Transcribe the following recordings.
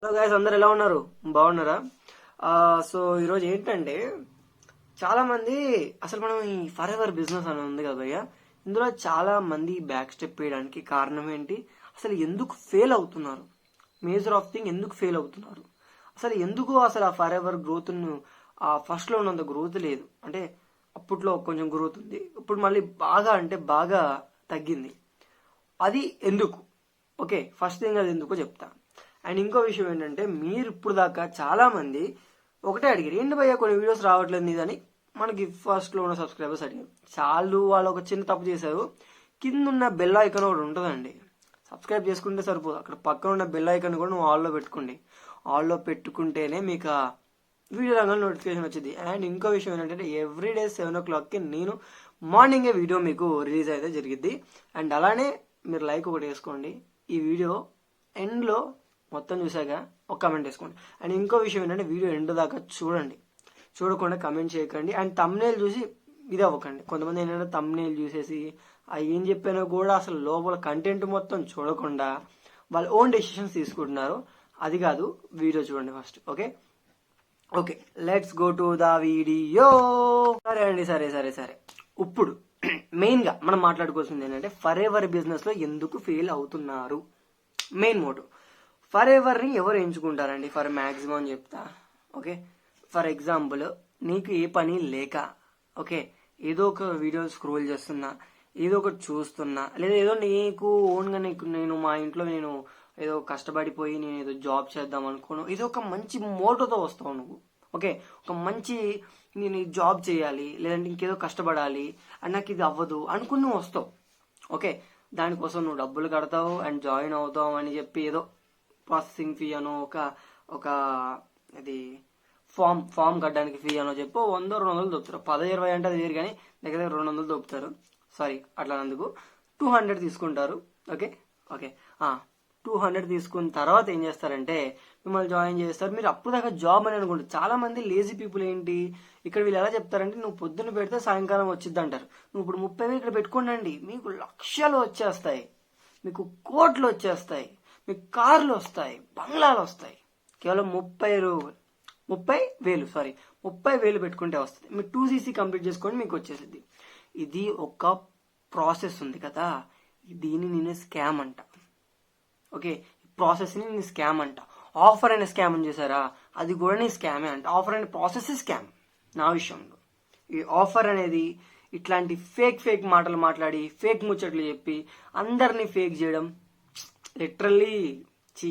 Hello guys, అందరు ఎలా ఉన్నారు? బాగున్నారా? సో ఈరోజు ఏంటంటే చాలా మంది అసలు మనం ఈ ఫర్ ఎవర్ బిజినెస్ అని ఉంది కదా భయ్య, ఇందులో చాలా మంది బ్యాక్ స్టెప్ వేయడానికి కారణం ఏంటి? అసలు ఎందుకు ఫెయిల్ అవుతున్నారు? మేజర్ ఆఫ్ థింగ్ ఎందుకు ఫెయిల్ అవుతున్నారు? అసలు ఆ ఫర్ ఎవర్ గ్రోత్ ఆ ఫస్ట్ లో ఉన్నంత గ్రోత్ లేదు. అంటే అప్పట్లో కొంచెం గ్రోత్ ఉంది, ఇప్పుడు మళ్ళీ బాగా తగ్గింది. అది ఎందుకు? ఓకే, ఫస్ట్ థింగ్ అది ఎందుకో చెప్తా. అండ్ ఇంకో విషయం ఏంటంటే, మీరు ఇప్పుడు దాకా చాలా మంది ఒకటే అడిగారు, ఏంటి భయ్య కొన్ని వీడియోస్ రావట్లేదు నీదని మనకి ఫస్ట్ లో ఉన్న సబ్స్క్రైబర్స్ అడిగారు. వాళ్ళు ఒక చిన్న తప్పు చేశారు. కింద ఉన్న బెల్ ఐకాన్ ఒకటి ఉంటుందండి, సబ్స్క్రైబ్ చేసుకుంటే సరిపోదు. అక్కడ పక్కన ఉన్న బెల్ ఐకాన్ కూడా నువ్వు ఆల్లో పెట్టుకోండి. ఆల్లో పెట్టుకుంటేనే మీకు ఆ వీడియో రంగంలో నోటిఫికేషన్ వచ్చింది. అండ్ ఇంకో విషయం ఏంటంటే, ఎవ్రీడే 7 o'clockకి నేను మార్నింగే వీడియో మీకు రిలీజ్ అయితే జరిగింది. అండ్ అలానే మీరు లైక్ ఒకటి వేసుకోండి. ఈ వీడియో ఎండ్లో మొత్తం చూసాక ఒక కమెంట్ వేసుకోండి. అండ్ ఇంకో విషయం ఏంటంటే, వీడియో ఎండ్ దాకా చూడండి, చూడకుండా కమెంట్ చేయకండి. అండ్ తమ్నేల్ చూసి ఇది అవ్వకండి. కొంతమంది ఏంటంటే తమ్నేల్ చూసేసి ఏం చెప్పానో కూడా అసలు లోపల కంటెంట్ మొత్తం చూడకుండా వాళ్ళ ఓన్ డెసిషన్స్ తీసుకుంటున్నారు. అది కాదు, వీడియో చూడండి first. Okay okay, let's go to the video. సరే అండి, సరే. ఇప్పుడు మెయిన్ గా మనం మాట్లాడుకోవాల్సింది ఏంటంటే, ఫర్ ఎవర్ బిజినెస్ లో ఎందుకు ఫెయిల్ అవుతున్నారు? Main motto. ఫర్ ఎవర్ ని ఎవరు ఎంచుకుంటారండి? ఫర్ మాక్సిమం చెప్తా. ఓకే, ఫర్ ఎగ్జాంపుల్, నీకు ఏ పని లేక, ఓకే, ఏదో ఒక వీడియో స్క్రోల్ చేస్తున్నా, ఏదో ఒకటి చూస్తున్నా, లేదా ఏదో నీకు ఓన్ గా నేను మా ఇంట్లో నేను ఏదో కష్టపడిపోయి నేను ఏదో జాబ్ చేద్దాం అనుకోను, ఏదో ఒక మంచి మోటోతో వస్తావు నువ్వు. ఓకే, ఒక మంచి నేను జాబ్ చేయాలి, లేదంటే ఇంకేదో కష్టపడాలి, అండ్ నాకు ఇది అవ్వదు అనుకుని నువ్వు వస్తావు. ఓకే, దానికోసం నువ్వు డబ్బులు కడతావు అండ్ జాయిన్ అవుతావు అని చెప్పి ఏదో ప్రాసెసింగ్ ఫీ అనో ఒక అది ఫామ్ కట్టడానికి ఫీ అనో చెప్పి 100-200 దొప్పుతారు. 10-20 అంటే అది వేరు, కానీ దగ్గర 200 దొప్పుతారు. సారీ, అట్లా అందుకు 200 తీసుకుంటారు. ఓకే ఓకే 200 తీసుకున్న తర్వాత ఏం చేస్తారంటే మిమ్మల్ని జాయిన్ చేస్తారు. మీరు అప్పుడు దాకా జాబ్ అని అనుకుంటారు. చాలా మంది లేజీ పీపుల్ ఏంటి, ఇక్కడ వీళ్ళు ఎలా చెప్తారంటే, నువ్వు పొద్దున్న పెడితే సాయంకాలం వచ్చిద్ది అంటారు. నువ్వు ఇప్పుడు 30,000 ఇక్కడ పెట్టుకోండి, మీకు లక్షలు వచ్చేస్తాయి, మీకు కోట్లు వచ్చేస్తాయి, మీకు కార్లు వస్తాయి, బంగ్లాలు వస్తాయి. కేవలం 30,000 పెట్టుకుంటే వస్తుంది. మీరు 2cc కంప్లీట్ చేసుకోండి, మీకు వచ్చేసింది. ఇది ఒక ప్రాసెస్ ఉంది కదా, దీన్ని నేను స్కామ్ అంట. ఓకే, ప్రాసెస్ ని నేను స్కామ్ అంట. ఆఫర్ అనే స్కామ్ అని చేశారా, అది కూడా నేను స్కామే అంట. ఆఫర్ అనే ప్రాసెస్ స్కామ్ నా విషయంలో. ఈ ఆఫర్ అనేది ఇట్లాంటి ఫేక్ మాటలు మాట్లాడి, ఫేక్ ముచ్చట్లు చెప్పి అందరినీ ఫేక్ చేయడం, లిటరల్లీ చీ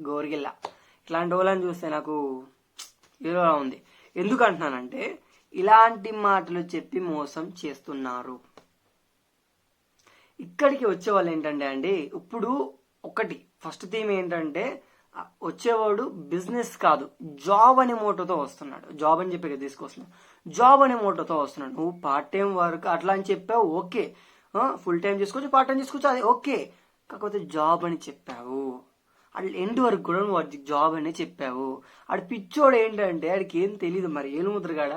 గోరిగిల్ల. ఇట్లాంటి వాళ్ళని చూస్తే నాకు ఏదో ఉంది. ఎందుకు అంటున్నానంటే, ఇలాంటి మాటలు చెప్పి మోసం చేస్తున్నారు. ఇక్కడికి వచ్చే వాళ్ళు ఏంటంటే అండి, ఇప్పుడు ఒకటి ఫస్ట్ థీమ్ ఏంటంటే, వచ్చేవాడు బిజినెస్ కాదు, జాబ్ అనే మోటోతో వస్తున్నాడు. జాబ్ అని చెప్పి తీసుకొస్తున్నాడు, జాబ్ అనే మోటోతో వస్తున్నాడు. నువ్వు పార్ట్ టైం వర్క్ అట్లా అని చెప్పావు, ఓకే. ఫుల్ టైం చేసుకోవచ్చు, పార్ట్ టైం చేసుకోవచ్చు, అది ఓకే. కాకపోతే జాబ్ అని చెప్పావు, అది ఎండ్ వరకు కూడా నువ్వు వాడికి జాబ్ అని చెప్పావు. ఆడు పిచ్చోడు ఏంటంటే, ఆడికి ఏం తెలీదు, మరి ఏలుముద్రగాడ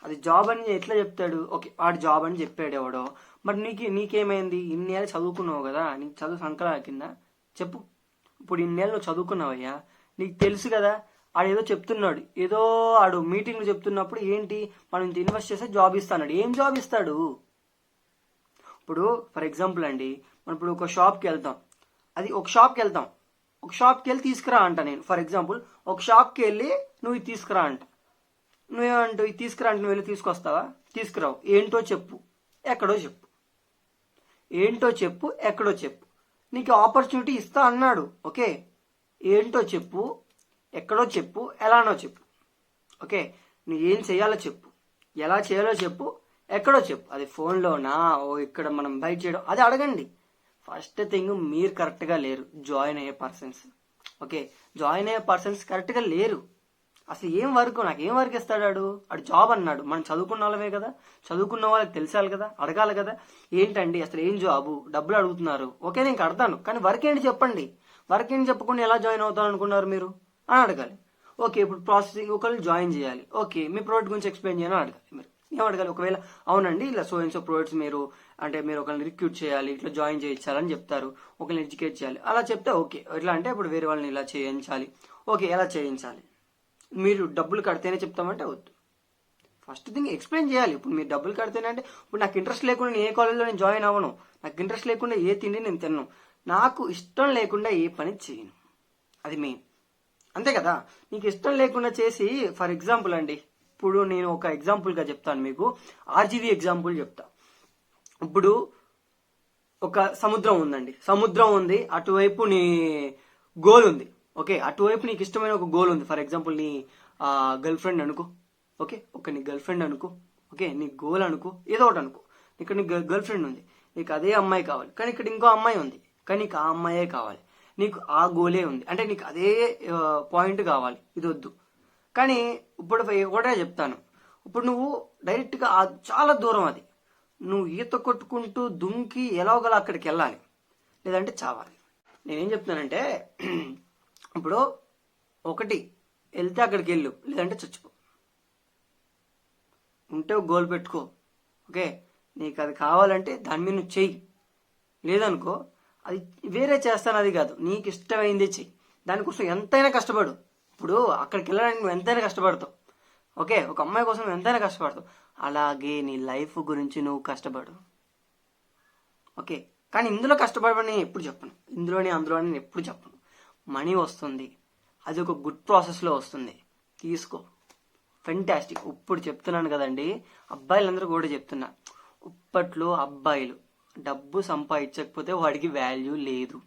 అది జాబ్ అని ఎట్లా చెప్తాడు? ఓకే, వాడు జాబ్ అని చెప్పాడు ఎవడో. మరి నీకేమైంది? ఇన్నేళ్ళు చదువుకున్నావు కదా, నీకు చదువు సంకలా కింద చెప్పు. ఇప్పుడు ఇన్నేళ్ళు నువ్వు చదువుకున్నావయ్యా, నీకు తెలుసు కదా. ఆడేదో చెప్తున్నాడు, ఏదో ఆడు మీటింగ్లు చెప్తున్నప్పుడు ఏంటి, మనం ఇంత ఇన్వెస్ట్ చేస్తే జాబ్ ఇస్తాడు. ఏం జాబ్ ఇస్తాడు? ఇప్పుడు ఫర్ ఎగ్జాంపుల్ అండి, మనం ఇప్పుడు ఒక షాప్కి వెళ్తాం, ఒక షాప్కి వెళ్ళి తీసుకురా అంట నేను. ఫర్ ఎగ్జాంపుల్, ఒక షాప్కి వెళ్ళి నువ్వు ఇది తీసుకురా అంట. నువ్వేమంటావు? ఇది తీసుకురా అంటే నువ్వు వెళ్ళి తీసుకొస్తావా? తీసుకురావు. ఏంటో చెప్పు, ఎక్కడో చెప్పు. ఎక్కడో చెప్పు. నీకు ఆపర్చునిటీ ఇస్తా అన్నాడు, ఓకే. ఏంటో చెప్పు, ఎక్కడో చెప్పు, ఎలానో చెప్పు. ఓకే, నువ్వు ఏం చేయాలో చెప్పు, ఎలా చేయాలో చెప్పు, ఎక్కడో చెప్పు. అది ఫోన్లోనా, ఇక్కడ మనం బయట చేయడం, అది అడగండి. ఫస్ట్ థింగ్, మీరు కరెక్ట్గా లేరు జాయిన్ అయ్యే పర్సన్స్. ఓకే, జాయిన్ అయ్యే పర్సన్స్ కరెక్ట్గా లేరు. అసలు ఏం వర్క్, నాకు ఏం వర్క్ ఇస్తాడు? ఆడు జాబ్ అన్నాడు. మనం చదువుకున్న వాళ్ళమే కదా, చదువుకున్న వాళ్ళకి తెలిసాలి కదా, అడగాలి కదా. ఏంటండి అసలు ఏం జాబు, డబ్బులు అడుగుతున్నారు, ఓకే నేను కడతాను, కానీ వర్క్ ఏంటి చెప్పండి. వర్క్ ఏంటి చెప్పకుండా ఎలా జాయిన్ అవుతాను అనుకున్నారు మీరు అని అడగాలి. ఓకే, ఇప్పుడు ప్రాసెసింగ్ ఒకళ్ళు జాయిన్ చేయాలి, ఓకే మీ ప్రోడక్ట్ గురించి ఎక్స్ప్లెయిన్ చేయాలని అడగాలి మీరు. ఏం అడగాలి? ఒకవేళ అవునండి ఇలా సో అండ్ సో ప్రొడక్ట్స్ మీరు అంటే మీరు ఒకరిని రిక్రూట్ చేయాలి, ఇట్లా జాయిన్ చేయించాలని చెప్తారు, ఒకరిని ఎడ్యుకేట్ చేయాలి, అలా చెప్తే ఓకే. ఎట్లా అంటే ఇప్పుడు వేరే వాళ్ళని ఇలా చేయించాలి, ఓకే ఎలా చేయించాలి, మీరు డబ్బులు కడితేనే చెప్తామంటే వద్దు. ఫస్ట్ థింగ్ ఎక్స్ప్లెయిన్ చేయాలి. ఇప్పుడు మీరు డబ్బులు కడితేనే అంటే ఇప్పుడు నాకు ఇంట్రెస్ట్ లేకుండా నేను ఏ కాలేజ్లో నేను జాయిన్ అవ్వను, నాకు ఇంట్రెస్ట్ లేకుండా ఏ తిండి నేను తిన్నాను, నాకు ఇష్టం లేకుండా ఏ పని చేయను, అది మెయిన్. అంతే కదా? నీకు ఇష్టం లేకుండా చేసి, ఫర్ ఎగ్జాంపుల్ అండి, ఇప్పుడు నేను ఒక ఎగ్జాంపుల్గా చెప్తాను మీకు, ఆర్జీవీ ఎగ్జాంపుల్ చెప్తా. ఇప్పుడు ఒక సముద్రం ఉందండి, సముద్రం ఉంది, అటువైపు నీ గోల్ ఉంది. ఓకే, అటువైపు నీకు ఇష్టమైన ఒక గోల్ ఉంది. ఫర్ ఎగ్జాంపుల్ నీ గర్ల్ ఫ్రెండ్ అనుకో, ఓకే, నీ గర్ల్ ఫ్రెండ్ అనుకో, ఓకే, నీ గోల్ అనుకో, ఏదో ఒకటి అనుకో. ఇక్కడ నీ గర్ల్ ఫ్రెండ్ ఉంది, నీకు అదే అమ్మాయి కావాలి, కానీ ఇక్కడ ఇంకో అమ్మాయి ఉంది, కానీ నీకు ఆ అమ్మాయే కావాలి. నీకు ఆ గోలే ఉంది అంటే నీకు అదే పాయింట్ కావాలి, ఇది వద్దు. కానీ ఇప్పుడు ఒకటే చెప్తాను, ఇప్పుడు నువ్వు డైరెక్ట్గా చాలా దూరం, అది నువ్వు ఈత కొట్టుకుంటూ దుంకి ఎలాగోలా అక్కడికి వెళ్ళాలి, లేదంటే చావాలి. నేనేం చెప్తానంటే ఇప్పుడు ఒకటి వెళ్తే అక్కడికి వెళ్ళు, లేదంటే చచ్చిపో. ఉంటే గోల్ పెట్టుకో, ఓకే, నీకు అది కావాలంటే దాని మీద నువ్వు చెయ్యి, లేదనుకో అది వేరే చేస్తాను అది కాదు, నీకు ఇష్టమైంది చెయ్యి. దానికోసం ఎంతైనా కష్టపడు. ఇప్పుడు అక్కడికి వెళ్ళడానికి నువ్వు ఎంతైనా కష్టపడతావు, ఓకే, ఒక అమ్మాయి కోసం నువ్వు ఎంతైనా కష్టపడతావు, అలాగే నీ లైఫ్ గురించి నువ్వు కష్టపడు, ఓకే. కానీ ఇందులో కష్టపడమని ఎప్పుడు చెప్పను, అందులోని నేను ఎప్పుడు చెప్పను. మనీ వస్తుంది, అది ఒక గుడ్ ప్రాసెస్లో వస్తుంది, తీసుకో, ఫెంటాస్టిక్. ఇప్పుడు చెప్తున్నాను కదండి, అబ్బాయిలందరూ కూడా చెప్తున్నా, ఇప్పట్లో అబ్బాయిలు డబ్బు సంపాదించకపోతే వాడికి వాల్యూ లేదు.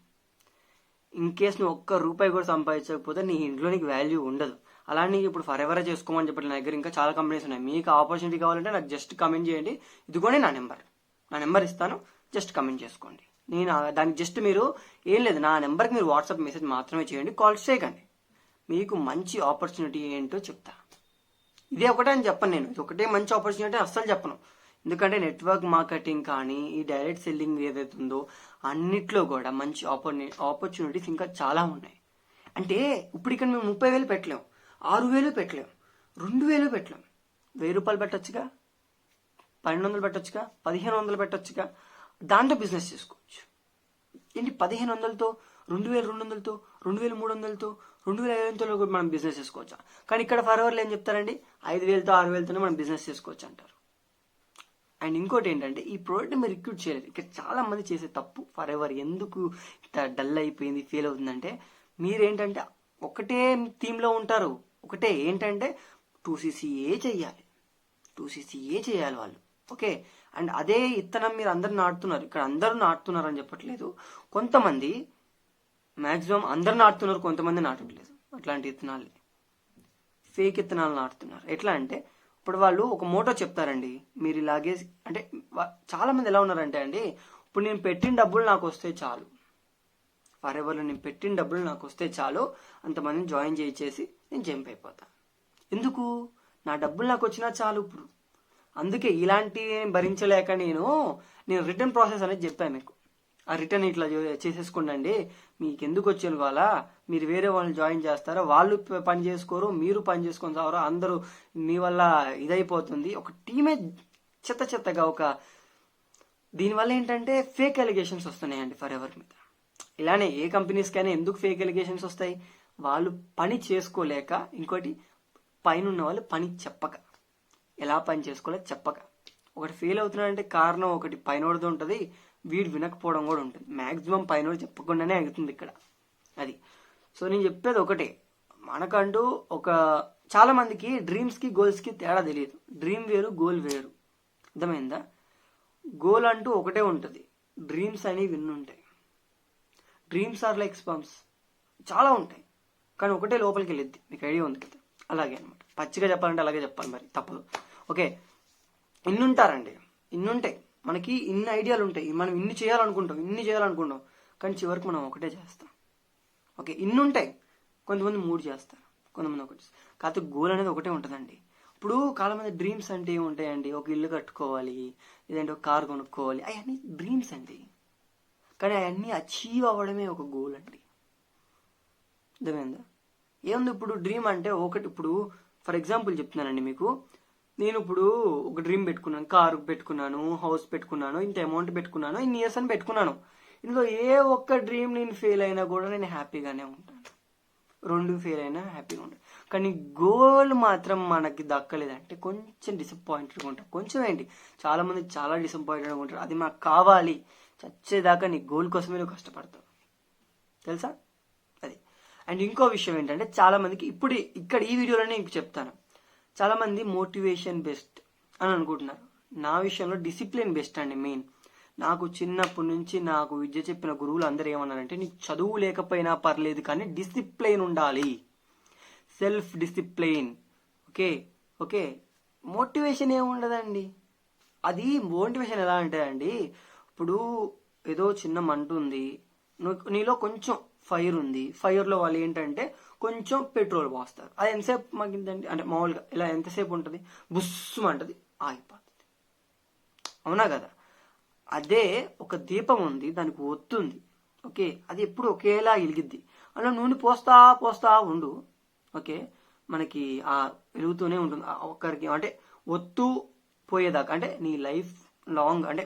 ఇన్ కేస్ నువ్వు ఒక్క రూపాయి కూడా సంపాదించకపోతే నీ ఇంట్లో నీకు వాల్యూ ఉండదు. అలానే ఇప్పుడు ఫర్ ఎవరే చేసుకోమని చెప్పి నా దగ్గర ఇంకా చాలా కంపెనీస్ ఉన్నాయి. మీకు ఆపర్చునిటీ కావాలంటే నాకు జస్ట్ కమెంట్ చేయండి, ఇదిగోనే నా నెంబర్ ఇస్తాను, జస్ట్ కమెంట్ చేసుకోండి. నేను దానికి జస్ట్ మీరు ఏం లేదు, నా నెంబర్కి మీరు వాట్సాప్ మెసేజ్ మాత్రమే చేయండి, కాల్ చేయకండి. మీకు మంచి ఆపర్చునిటీ ఏంటో చెప్తా. ఇదే ఒకటే అని చెప్పను నేను, ఇది ఒకటే మంచి ఆపర్చునిటీ అస్సలు చెప్పను. ఎందుకంటే నెట్వర్క్ మార్కెటింగ్ కానీ ఈ డైరెక్ట్ సెల్లింగ్ ఏదైతే ఉందో అన్నిట్లో కూడా మంచి ఆపర్చునిటీస్ ఇంకా చాలా ఉన్నాయి. అంటే ఇప్పుడు ఇక్కడ మేము 30,000 పెట్టలేము, 6,000 పెట్టలేము, 2,000 పెట్టలేము. 1,000 రూపాయలు పెట్టచ్చుగా, 1,200 పెట్టచ్చుగా, 1,500 పెట్టచ్చుగా, దాంట్లో బిజినెస్ చేసుకోవచ్చు. ఏంటి 1,500తో, 2,200తో, 2,300తో, 2,500తో కూడా మనం బిజినెస్ చేసుకోవచ్చా? కానీ ఇక్కడ ఫర్ ఎవర్లు ఏం చెప్తారండి, 5,000తో 6,000తోనే మనం బిజినెస్ చేసుకోవచ్చు అంటారు. అండ్ ఇంకోటి ఏంటంటే ఈ ప్రోడక్ట్ మీరు రిక్రూట్ చేయలేదు. ఇక్కడ చాలా మంది చేసే తప్పు, ఫర్ ఎవర్ ఎందుకు డల్ అయిపోయింది, ఫెయిల్ అవుతుందంటే మీరేంటంటే ఒకటే థీమ్లో ఉంటారు. ఒకటే ఏంటంటే 2CCA చేయాలి, 2CCA చేయాలి వాళ్ళు, ఓకే. అండ్ అదే ఇత్తనం మీరు అందరు నాటుతున్నారు. ఇక్కడ అందరూ నాటుతున్నారు అని చెప్పట్లేదు, కొంతమంది మ్యాక్సిమం అందరు నాటుతున్నారు, కొంతమంది నాటట్లేదు. అట్లాంటి ఇత్తనాలు, ఫేక్ ఇత్తనాలు నాటుతున్నారు. ఎట్లా అంటే ఇప్పుడు వాళ్ళు ఒక మోటో చెప్తారండి, మీరు ఇలాగే అంటే చాలా మంది ఎలా ఉన్నారంటే అండి, ఇప్పుడు నేను పెట్టిన డబ్బులు నాకు వస్తే చాలు, ఫర్ ఎవర్లో నేను పెట్టిన డబ్బులు నాకు వస్తే చాలు, అంతమందిని జాయిన్ చేయించేసి నేను జంప్ అయిపోతా. ఎందుకు? నా డబ్బులు నాకు వచ్చినా చాలు ఇప్పుడు. అందుకే ఇలాంటి భరించలేక నేను రిటర్న్ ప్రాసెస్ అనేది చెప్పాను మీకు. ఆ రిటర్న్ ఇట్లా చేసేసుకోండి, మీకు ఎందుకు వచ్చేది వాళ్ళ, మీరు వేరే వాళ్ళని జాయిన్ చేస్తారా, వాళ్ళు పని చేసుకోరు, మీరు పని చేసుకొని సావరా, అందరూ మీ వల్ల ఇదైపోతుంది. ఒక టీమే చెత్తగా ఒక దీనివల్ల ఏంటంటే ఫేక్ ఎలిగేషన్స్ వస్తున్నాయండి ఫర్ ఎవర్ మీద. ఇలానే ఏ కంపెనీస్కైనా ఎందుకు ఫేక్ ఎలిగేషన్స్ వస్తాయి, వాళ్ళు పని చేసుకోలేక, ఇంకోటి పైన ఉన్న వాళ్ళు పని చెప్పక, ఎలా పని చేసుకోలేక చెప్పక. ఒకటి ఫెయిల్ అవుతున్నాడంటే కారణం ఒకటి పైనోడితో ఉంటుంది, వీడు వినకపోవడం కూడా ఉంటుంది. మ్యాక్సిమం పైనోడు చెప్పకుండానే అవుతుంది ఇక్కడ, అది. సో నేను చెప్పేది ఒకటే, మనకంటూ ఒక చాలా మందికి డ్రీమ్స్కి గోల్స్కి తేడా తెలియదు. డ్రీమ్ వేరు, గోల్ వేరు, అర్థమైందా? గోల్ అంటూ ఒకటే ఉంటుంది, డ్రీమ్స్ అనేవి ఇన్ని ఉంటాయి. డ్రీమ్స్ ఆర్ లైక్ స్పమ్స్, చాలా ఉంటాయి, కానీ ఒకటే లోపలికి వెళ్ళిద్ది. మీకు ఐడియా ఉంది కదా, అలాగే అనమాట. పచ్చిగా చెప్పాలంటే అలాగే చెప్పాలి, మరి తప్పదు, ఓకే. ఇన్ని ఉంటారండి, ఇన్ని ఉంటాయి మనకి, ఇన్ని ఐడియాలు ఉంటాయి, మనం ఇన్ని చేయాలనుకుంటాం, కానీ చివరికి మనం ఒకటే చేస్తాం, ఓకే. ఇన్ని ఉంటాయి, కొంతమంది 3 చేస్తారు, కొంతమంది ఒకటి. కాకపోతే గోల్ అనేది ఒకటే ఉంటుందండి. ఇప్పుడు చాలా మంది డ్రీమ్స్ అంటే ఏముంటాయండి, ఒక ఇల్లు కట్టుకోవాలి, లేదంటే ఒక కార్ కొనుక్కోవాలి, అవన్నీ డ్రీమ్స్ అండి. కానీ అవన్నీ అచీవ్ అవ్వడమే ఒక గోల్ అండి, అర్థమైందా? ఏముంది ఇప్పుడు డ్రీమ్ అంటే ఒకటి, ఇప్పుడు ఫర్ ఎగ్జాంపుల్ చెప్తున్నానండి మీకు, నేను ఇప్పుడు ఒక డ్రీమ్ పెట్టుకున్నాను, కారు పెట్టుకున్నాను, హౌస్ పెట్టుకున్నాను, ఇంత అమౌంట్ పెట్టుకున్నాను, ఇన్ని ఇయర్స్ అని పెట్టుకున్నాను. ఇందులో ఏ ఒక్క డ్రీమ్ నేను ఫెయిల్ అయినా కూడా నేను హ్యాపీగానే ఉంటాను. 2 ఫెయిల్ అయినా హ్యాపీగా ఉంటాను. కానీ గోల్ మాత్రం మనకి దక్కలేదంటే కొంచెం డిసప్పాయింటెడ్గా ఉంటాం. కొంచెం ఏంటి, చాలా మంది చాలా డిసప్పాయింటెడ్గా ఉంటారు. అది మాకు కావాలి, చచ్చేదాకా నీ గోల్ కోసమే నువ్వు కష్టపడతావు, తెలుసా అది. అండ్ ఇంకో విషయం ఏంటంటే, చాలా మందికి ఇప్పుడు ఇక్కడ ఈ వీడియోలోనే ఇంక చెప్తాను, చాలా మంది మోటివేషన్ బెస్ట్ అని అనుకుంటున్నారు. నా విషయంలో డిసిప్లిన్ బెస్ట్ అండి. మెయిన్ నాకు చిన్నప్పటి నుంచి నాకు విద్య చెప్పిన గురువులు అందరూ ఏమన్నారంటే, నీకు చదువు లేకపోయినా పర్లేదు కానీ డిసిప్లైన్ ఉండాలి, self discipline. Okay okay motivation ఏముండదండి. అది మోటివేషన్ ఎలా అంటే అండి, ఇప్పుడు ఏదో చిన్న మంట ఉంది, నీలో కొంచెం ఫైర్ ఉంది, ఫైర్లో వాళ్ళు ఏంటంటే కొంచెం పెట్రోల్ పోస్తారు. అది ఎంతసేపు మగ్గిందండి అంటే మామూలుగా ఇలా ఎంతసేపు ఉంటుంది, బుస్సు అంటది, ఆగిపోతుంది, అవునా కదా. అదే ఒక దీపం ఉంది, దానికి ఒత్తుంది, ఓకే, అది ఎప్పుడు ఒకేలా వెలిగిద్ది. అలా నూనె పోస్తా పోస్తా ఉండు, ఓకే, మనకి ఆ వెలుగుతూనే ఉంటుంది. ఒక్కరికి అంటే ఒత్తు పోయేదాకా, అంటే నీ లైఫ్ లాంగ్, అంటే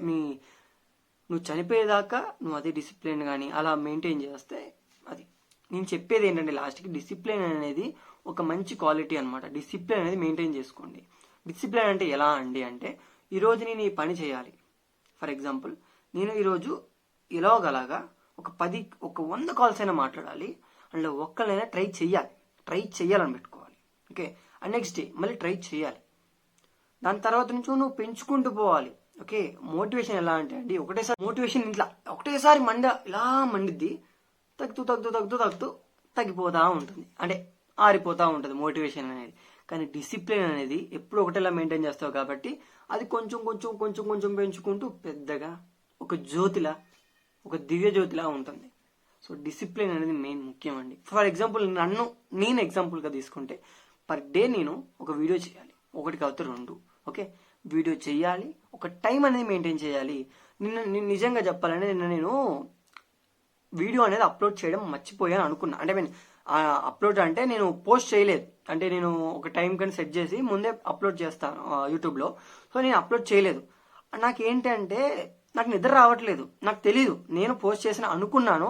నువ్వు చనిపోయేదాకా నువ్వు అదే డిసిప్లిన్ కానీ అలా మెయింటైన్ చేస్తే అది. నేను చెప్పేది ఏంటంటే లాస్ట్కి, డిసిప్లిన్ అనేది ఒక మంచి క్వాలిటీ అనమాట. డిసిప్లిన్ అనేది మెయింటైన్ చేసుకోండి. డిసిప్లిన్ అంటే ఎలా అండి అంటే, ఈరోజు నేను ఈ పని చేయాలి. ఫర్ ఎగ్జాంపుల్, నేను ఈరోజు ఎలాగలాగా ఒక 100 కాల్స్ అయినా మాట్లాడాలి, అందులో ఒక్కళ్ళైనా ట్రై చేయాలని పెట్టుకోవాలి, ఓకే. అండ్ నెక్స్ట్ డే మళ్ళీ ట్రై చేయాలి. దాని తర్వాత నుంచి నువ్వు పెంచుకుంటూ పోవాలి, ఓకే. మోటివేషన్ ఎలా అంటే అండి, ఒకటేసారి మోటివేషన్ ఒకటేసారి ఇలా మండిద్ది, తగ్గుతూ తగ్గిపోతా ఉంటుంది, అంటే ఆరిపోతూ ఉంటుంది మోటివేషన్ అనేది. కానీ డిసిప్లిన్ అనేది ఎప్పుడు ఒకటేలా మెయింటైన్ చేస్తావు కాబట్టి అది కొంచెం కొంచెం కొంచెం కొంచెం పెంచుకుంటూ పెద్దగా ఒక జ్యోతిలా, ఒక దివ్య జ్యోతిలా ఉంటుంది. సో డిసిప్లిన్ అనేది మెయిన్ ముఖ్యం అండి. ఫర్ ఎగ్జాంపుల్ నేను ఎగ్జాంపుల్గా తీసుకుంటే, పర్ డే నేను ఒక వీడియో చేయాలి, 1 కాకపోతే 2, ఓకే. వీడియో చేయాలి, ఒక టైం అనేది మెయింటైన్ చేయాలి. నిజంగా చెప్పాలంటే నేను వీడియో అనేది అప్లోడ్ చేయడం మర్చిపోయాను అనుకున్నా. అంటే అప్లోడ్ అంటే నేను పోస్ట్ చేయలేదు, అంటే నేను ఒక టైం కానీ సెట్ చేసి ముందే అప్లోడ్ చేస్తాను యూట్యూబ్లో. సో నేను అప్లోడ్ చేయలేదు. నాకేంటంటే నాకు నిద్ర రావట్లేదు, నాకు తెలీదు. నేను పోస్ట్ చేసిన అనుకున్నాను,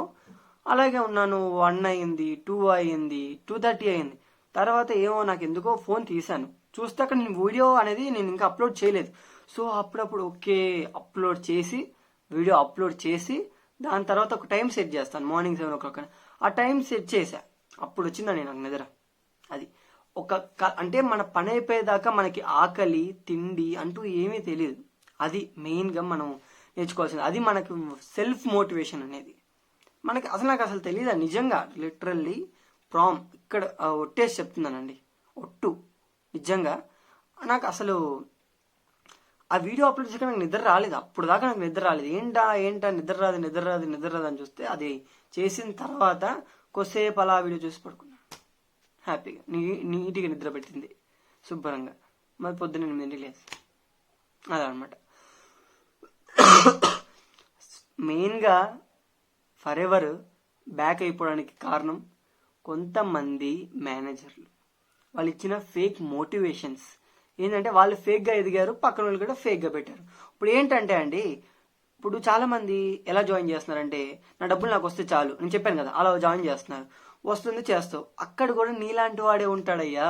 అలాగే ఉన్నాను. 1 అయింది, 2 అయింది, 2:30 అయింది. తర్వాత ఏమో నాకు ఎందుకో ఫోన్ తీశాను, చూస్తే అక్కడ నేను వీడియో అనేది నేను ఇంకా అప్లోడ్ చేయలేదు. సో అప్పుడప్పుడు ఓకే వీడియో అప్లోడ్ చేసి దాని తర్వాత ఒక టైం సెట్ చేస్తాను, మార్నింగ్ 7 o'clock అని. ఆ టైం సెట్ చేశా, అప్పుడు వచ్చిందండి నాకు నిద్ర. అది అంటే మన పని అయిపోయేదాకా మనకి ఆకలి తిండి అంటూ ఏమీ తెలియదు. అది మెయిన్గా మనం నేర్చుకోవాల్సింది. అది మనకు సెల్ఫ్ మోటివేషన్ అనేది. నాకు అసలు తెలియదా నిజంగా, లిటరల్లీ ఇక్కడ ఒట్టేసి చెప్తున్నానండి, ఒట్టు నిజంగా. నాకు అసలు ఆ వీడియో అప్లోడ్ చేయక నాకు నిద్ర రాలేదు, అప్పుడు దాకా నాకు నిద్ర రాలేదు. ఏంటా నిద్ర రాదు అని చూస్తే, అది చేసిన తర్వాత కొద్దిసేపు అలా వీడియో చూసి పడుకున్నాను, హ్యాపీగా నీట్గా నిద్ర పెట్టింది శుభ్రంగా. మరి పొద్దున్న 8 లేదు, అదనమాట. మెయిన్గా ఫర్ ఎవర్ బ్యాక్ అయిపోవడానికి కారణం కొంతమంది మేనేజర్లు, వాళ్ళు ఇచ్చిన ఫేక్ మోటివేషన్స్. ఏంటంటే వాళ్ళు ఫేక్గా ఎదిగారు, పక్కన వాళ్ళు కూడా ఫేక్గా పెట్టారు. ఇప్పుడు ఏంటంటే అండి, ఇప్పుడు చాలా మంది ఎలా జాయిన్ చేస్తున్నారంటే, నా డబ్బులు నాకు వస్తే చాలు, నేను చెప్పాను కదా, అలా జాయిన్ చేస్తున్నారు. వస్తుంది, చేస్తావు, అక్కడ కూడా నీలాంటి వాడే ఉంటాడయ్యా,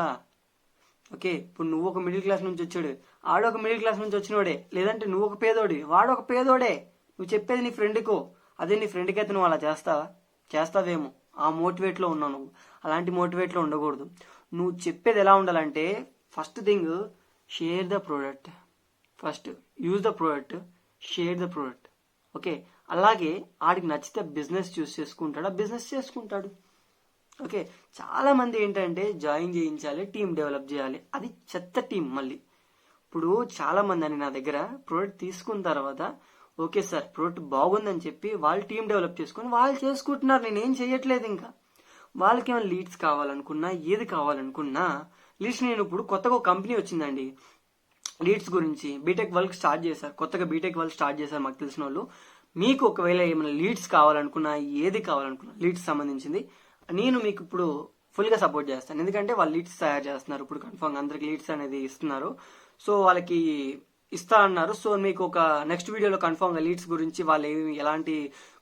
ఓకే. ఇప్పుడు నువ్వు ఒక మిడిల్ క్లాస్ నుంచి వచ్చాడు, ఆడొక మిడిల్ క్లాస్ నుంచి వచ్చినోడే, లేదంటే నువ్వు ఒక పేదోడి, వాడు ఒక పేదోడే. నువ్వు చెప్పేది నీ ఫ్రెండ్కో, అదే నీ ఫ్రెండ్కి అయితే నువ్వు అలా చేస్తావేమో, ఆ మోటివేట్లో ఉన్నావు నువ్వు. అలాంటి మోటివేట్లో ఉండకూడదు. నువ్వు చెప్పేది ఎలా ఉండాలంటే, first thing share the product, first use the product, share the product, okay. అలాగే ఆడికి నచ్చితే బిజినెస్ చూస్ చేసుకుంటాడు, ఆ బిజినెస్ చేసుకుంటాడు, ఓకే. చాలా మంది ఏంటంటే జాయిన్ చేయించాలి, టీం డెవలప్ చేయాలి, అది చెత్త టీం. మళ్ళీ ఇప్పుడు చాలా మంది అని నా దగ్గర ప్రోడక్ట్ తీసుకున్న తర్వాత, ఓకే సార్ ప్రోడక్ట్ బాగుందని చెప్పి వాళ్ళు టీం డెవలప్ చేసుకుని వాళ్ళు చేసుకుంటున్నారు, నేనేం చేయట్లేదు. ఇంకా వాళ్ళకి ఏమైనా లీడ్స్ కావాలనుకున్నా, ఏది కావాలనుకున్నా లీడ్స్, నేను ఇప్పుడు కొత్తగా ఒక కంపెనీ వచ్చిందండి లీడ్స్ గురించి, బీటెక్ వాళ్ళకి స్టార్ట్ చేశారు, కొత్తగా బీటెక్ వాళ్ళు స్టార్ట్ చేశారు మాకు తెలిసిన వాళ్ళు. మీకు ఒకవేళ ఏమైనా లీడ్స్ కావాలనుకున్నా, ఏది కావాలనుకున్నా లీడ్స్ సంబంధించింది, నేను మీకు ఇప్పుడు ఫుల్గా సపోర్ట్ చేస్తాను. ఎందుకంటే వాళ్ళు లీడ్స్ తయారు చేస్తున్నారు, ఇప్పుడు కన్ఫర్మ్ అందరికి లీడ్స్ అనేది ఇస్తున్నారు. సో వాళ్ళకి ఇస్తా అన్నారు. సో మీకు ఒక నెక్స్ట్ వీడియోలో కన్ఫర్మ్గా లీడ్స్ గురించి వాళ్ళు ఎలాంటి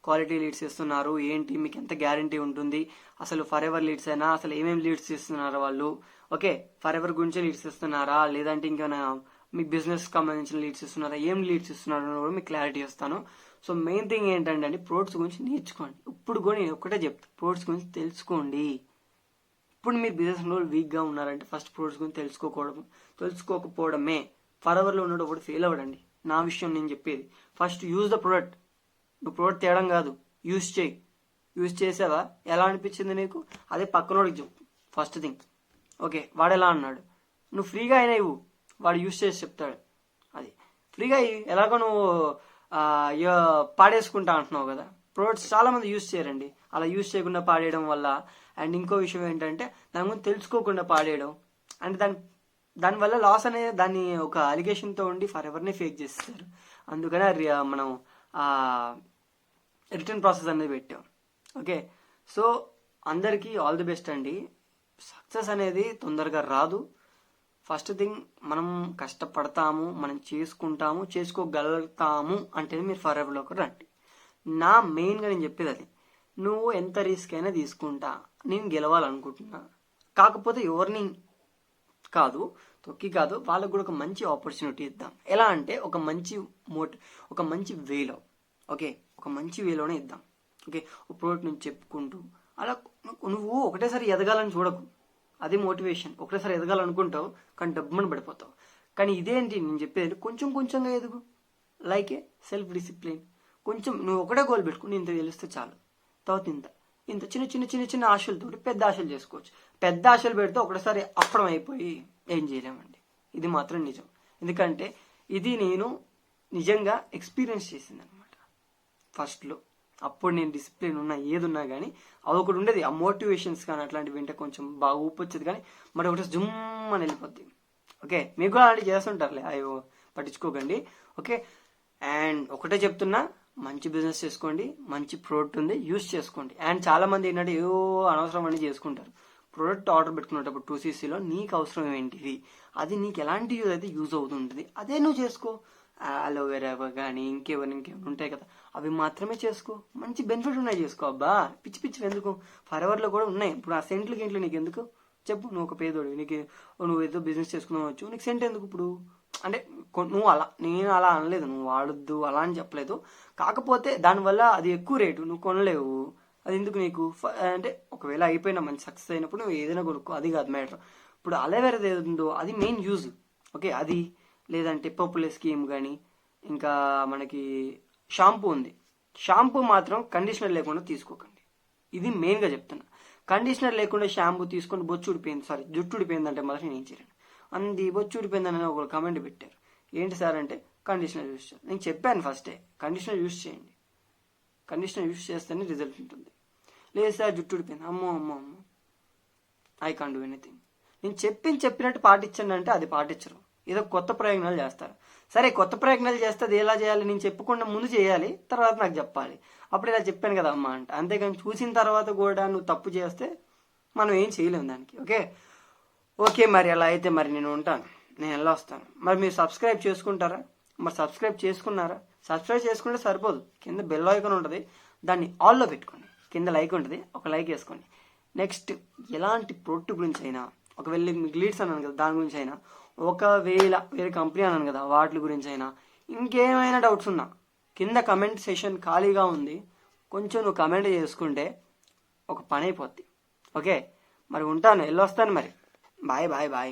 క్వాలిటీ లీడ్స్ ఇస్తున్నారు, ఏంటి, మీకు ఎంత గ్యారంటీ ఉంటుంది, అసలు ఫర్ ఎవర్ లీడ్స్ అయినా అసలు ఏమేమి లీడ్స్ ఇస్తున్నారు వాళ్ళు, ఓకే, ఫర్ ఎవర్ గురించి లీడ్స్ ఇస్తున్నారా లేదంటే ఇంకేమైనా మీకు బిజినెస్ సంబంధించిన లీడ్స్ ఇస్తున్నారా, ఏం లీడ్స్ ఇస్తున్నారో కూడా మీకు క్లారిటీ ఇస్తాను. సో మెయిన్ థింగ్ ఏంటంటే అండి, ప్రొడక్ట్స్ గురించి నేర్చుకోండి. ఇప్పుడు కూడా నేను ఒకటే చెప్తాను, ప్రొడక్ట్స్ గురించి తెలుసుకోండి. ఇప్పుడు మీరు బిజినెస్లో వీక్గా ఉన్నారంటే ఫస్ట్ ప్రొడక్ట్స్ గురించి తెలుసుకోకపోవడమే. ఫర్ ఎవర్లో ఉన్నాడు ఒకటి ఫెయిల్ అవ్వడండి. నా విషయం నేను చెప్పేది, ఫస్ట్ యూజ్ ద ప్రొడక్ట్. నువ్వు ప్రొడక్ట్ తేడం కాదు, యూజ్ చేయి. యూజ్ చేసావా, ఎలా అనిపించింది నీకు, అదే పక్కనోడికి చెప్పు ఫస్ట్ థింగ్. ఓకే, వాడు ఎలా అన్నాడు, నువ్వు ఫ్రీగా అయినా ఇవ్వు, వాడు యూజ్ చేసి చెప్తాడు. అది ఫ్రీగా ఎలాగో నువ్వు పాడేసుకుంటా అంటున్నావు కదా. ప్రొడక్ట్స్ చాలా మంది యూజ్ చేయరండి, అలా యూజ్ చేయకుండా పాడేయడం వల్ల. అండ్ ఇంకో విషయం ఏంటంటే దాని గురించి తెలుసుకోకుండా పాడేయడం, అంటే దానివల్ల లాస్ అనేది దాన్ని ఒక అలిగేషన్తో ఉండి ఫర్ ఎవర్ని ఫేక్ చేస్తారు. అందుకనే మనం రిటర్న్ ప్రాసెస్ అనేది పెట్టాం. ఓకే, సో అందరికీ ఆల్ ది బెస్ట్ అండి. సక్సెస్ అనేది తొందరగా రాదు. ఫస్ట్ థింగ్ మనం కష్టపడతాము, మనం చేసుకుంటాము, చేసుకోగలుగుతాము అంటే మీరు ఫర్ ఎవర్లోకి రండి. నా మెయిన్గా నేను చెప్పేది అది, నువ్వు ఎంత రిస్క్ అయినా తీసుకుంటా, నేను గెలవాలనుకుంటున్నా. కాకపోతే ఎవరిని కాదు, తొక్కి కాదు, వాళ్ళకు కూడా ఒక మంచి ఆపర్చునిటీ ఇద్దాం. ఎలా అంటే ఒక మంచి వేలో, ఓకే, ఒక మంచి వేలోనే ఇద్దాం. ఓకే, ఒక ప్రోడక్ట్ నుంచి చెప్పుకుంటూ అలా నువ్వు ఒకటేసారి ఎదగాలని చూడకు, అది మోటివేషన్. ఒకటేసారి ఎదగాలనుకుంటావు కానీ డబ్బుమని పడిపోతావు. కానీ ఇదేంటి నేను చెప్పేది, కొంచెం కొంచెంగా ఎదుగు. Like a self discipline. కొంచెం నువ్వు ఒకటే గోల్ పెట్టుకుని ఇంత తెలిస్తే చాలు, తర్వాత ఇంత చిన్న చిన్న చిన్న చిన్న ఆశలతో పెద్ద ఆశలు చేసుకోవచ్చు. పెద్ద ఆశలు పెడితే ఒకటేసారి అప్పడం అయిపోయి ఏం చేయలేమండి. ఇది మాత్రం నిజం. ఎందుకంటే ఇది నేను నిజంగా ఎక్స్పీరియన్స్ చేసింది అనమాట ఫస్ట్లో. అప్పుడు నేను డిసిప్లిన్ ఉన్నా, ఏది ఉన్నా కానీ అదొకటి ఉండేది. ఆ మోటివేషన్స్ కానీ అట్లాంటివి వింటే కొంచెం బాగా ఊపొచ్చేది, కానీ మరి ఒకటి జుమ్ అని వెళ్ళిపోద్ది. ఓకే, మీకు కూడా అలాంటివి చేస్తుంటారులే, అయ్యో పట్టించుకోకండి. ఓకే, అండ్ ఒకటే చెప్తున్నా, మంచి బిజినెస్ చేసుకోండి, మంచి ప్రోడక్ట్ ఉంది, యూజ్ చేసుకోండి. అండ్ చాలా మంది ఏంటంటే ఏవో అనవసరం అని చేసుకుంటారు. ప్రోడక్ట్ ఆర్డర్ పెట్టుకునేటప్పుడు 2cc నీకు అవసరం ఏంటిది, అది నీకు ఎలాంటి యూజ్ అయితే యూజ్ అవుతుంటుంది, అదే నువ్వు చేసుకో. అలోవెరా కానీ ఇంకేమైనా ఉంటాయి కదా, అవి మాత్రమే చేసుకో. మంచి బెనిఫిట్ ఉన్నాయి చేసుకో. అబ్బా పిచ్చి పిచ్చి ఎందుకు, ఫర్ ఎవర్లో కూడా ఉన్నాయి. ఇప్పుడు ఆ సెంట్లకి ఇంట్లో నీకు ఎందుకు చెప్పు, నువ్వు ఒక పేదోడు, నువ్వు ఏదో బిజినెస్ చేసుకుందాం, నీకు సెంట్ ఎందుకు ఇప్పుడు? అంటే నువ్వు అలా, నేను అలా అనలేదు, నువ్వు వాడొద్దు అలా అని చెప్పలేదు. కాకపోతే దానివల్ల అది ఎక్కువ రేటు, నువ్వు కొనలేవు, అది ఎందుకు నీకు. అంటే ఒకవేళ అయిపోయినా మంచి సక్సెస్ అయినప్పుడు నువ్వు ఏదైనా కొనుక్కో, అది కాదు మ్యాటర్. ఇప్పుడు అలోవెరా ఏదో అది మెయిన్ యూజ్. ఓకే, అది లేదంటే పప్పులే స్కీమ్ కానీ, ఇంకా మనకి షాంపూ ఉంది. షాంపూ మాత్రం కండిషనర్ లేకుండా తీసుకోకండి, ఇది మెయిన్గా చెప్తున్నా. కండిషనర్ లేకుండా షాంపూ తీసుకొని జుట్టు ఊడిపోయింది అంటే మాత్రం నేను చేయలేను. అంది బొచ్చు ఊడిపోయిందని ఒక కమెంట్ పెట్టారు. ఏంటి సార్ అంటే కండిషనర్ యూజ్ చేయాలి. నేను చెప్పాను ఫస్టే, కండిషనర్ యూజ్ చేయండి, కండిషనర్ యూజ్ చేస్తేనే రిజల్ట్ ఉంటుంది. లేదు సార్ జుట్టు ఊడిపోయింది, అమ్మో అమ్మో అమ్మో, ఐ కాంట్ డూ ఎనీథింగ్. నేను చెప్పినట్టు పాటించండి అంటే అది పాటించరు, ఏదో కొత్త ప్రయోజనాలు చేస్తారు. సరే, కొత్త ప్రయోజనాలు చేస్తే అది ఎలా చేయాలి, నేను చెప్పకుండా ముందు చేయాలి, తర్వాత నాకు చెప్పాలి. అప్పుడు ఇలా చెప్పాను కదా అమ్మ అంటే. అంతేగాని చూసిన తర్వాత కూడా నువ్వు తప్పు చేస్తే మనం ఏం చేయలేము దానికి. ఓకే, మరి అలా అయితే మరి నేను ఉంటాను, నేను ఎలా వస్తాను. మరి మీరు సబ్స్క్రైబ్ చేసుకుంటారా? మరి సబ్స్క్రైబ్ చేసుకున్నారా? సబ్స్క్రైబ్ చేసుకుంటే సరిపోదు, కింద బెల్ ఐకాన్ ఉంటుంది, దాన్ని ఆల్లో పెట్టుకోండి. కింద లైక్ ఉంటుంది, ఒక లైక్ వేసుకోండి. నెక్స్ట్ ఎలాంటి ప్రోడక్ట్ గురించి అయినా, ఒకవేళ మీకు లీడ్స్ అన్నాను కదా దాని గురించి అయినా, ఒకవేళ వేరే కంపెనీ అన్నాను కదా వాటి గురించి అయినా, ఇంకేమైనా డౌట్స్ ఉన్నా కింద కమెంట్ సెషన్ ఖాళీగా ఉంది, కొంచెం నువ్వు కమెంట్ చేసుకుంటే ఒక పని అయిపోద్ది. ఓకే, మరి ఉంటాను, వెళ్ళొస్తాను మరి. Bye bye bye.